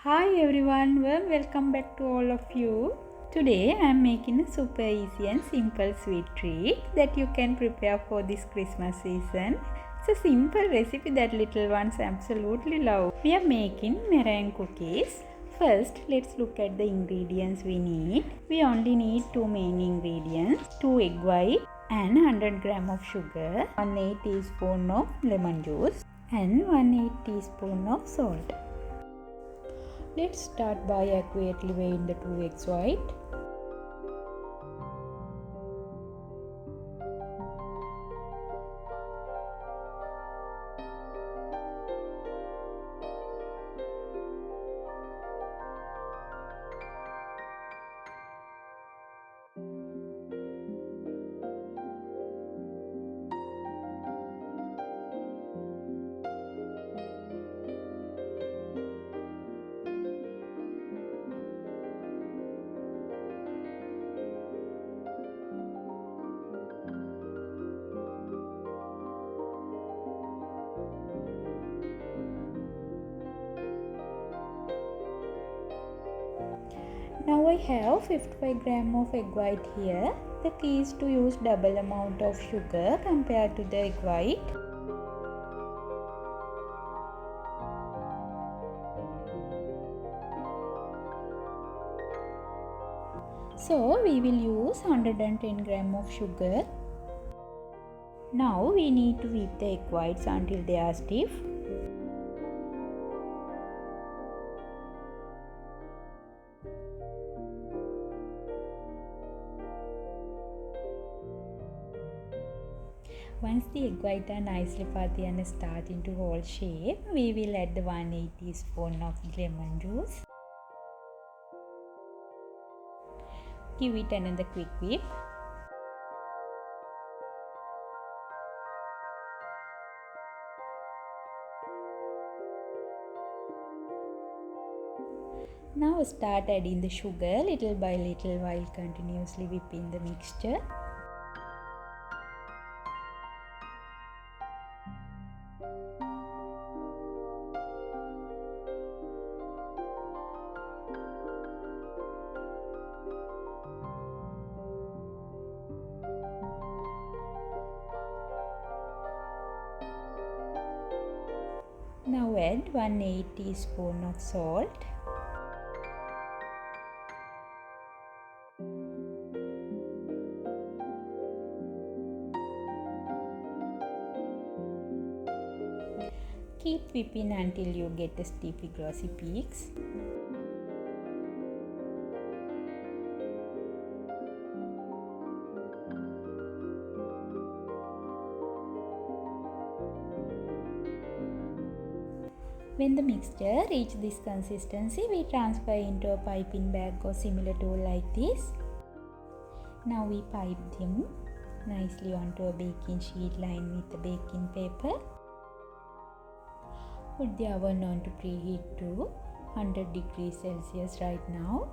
Hi everyone, warm welcome back to all of you. Today I am making a super easy and simple sweet treat that you can prepare for this Christmas season. It's a simple recipe that little ones absolutely love. We are making meringue cookies. First, let's look at the ingredients we need. We only need two main ingredients, 2 egg white and 100 gram of sugar, 1/8 teaspoon of lemon juice and 1/8 teaspoon of salt. Let's start by accurately weighing the 2 eggs white. Now I have 55 gram of egg white here. The key is to use double amount of sugar compared to the egg white. So we will use 110 gram of sugar. Now we need to whip the egg whites until they are stiff. Once the egg whites are nicely fuzzy and starting to hold shape, we will add the 1/8 teaspoon of lemon juice. Give it another quick whip. Now start adding the sugar little by little while continuously whipping the mixture. Now add 1/8 teaspoon of salt. Keep whipping until you get the stiffy glossy peaks. When the mixture reaches this consistency, we transfer into a piping bag or similar tool like this. Now we pipe them nicely onto a baking sheet lined with the baking paper. Put the oven on to preheat to 100 degrees Celsius right now.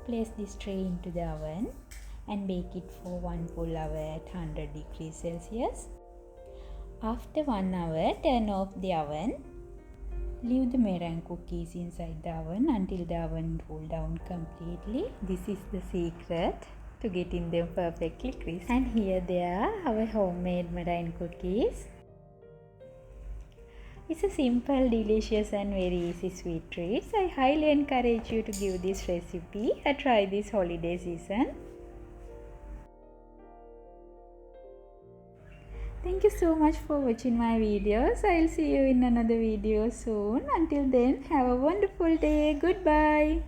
Place this tray into the oven and bake it for 1 full hour at 100 degrees Celsius. After 1 hour, turn off the oven. Leave the meringue cookies inside the oven until the oven cools down completely. This is the secret to getting them perfectly crisp. And here they are, our homemade meringue cookies. It's a simple, delicious and very easy sweet treat. I highly encourage you to give this recipe a try this holiday season. Thank you so much for watching my videos. I'll see you in another video soon. Until then, have a wonderful day. Goodbye.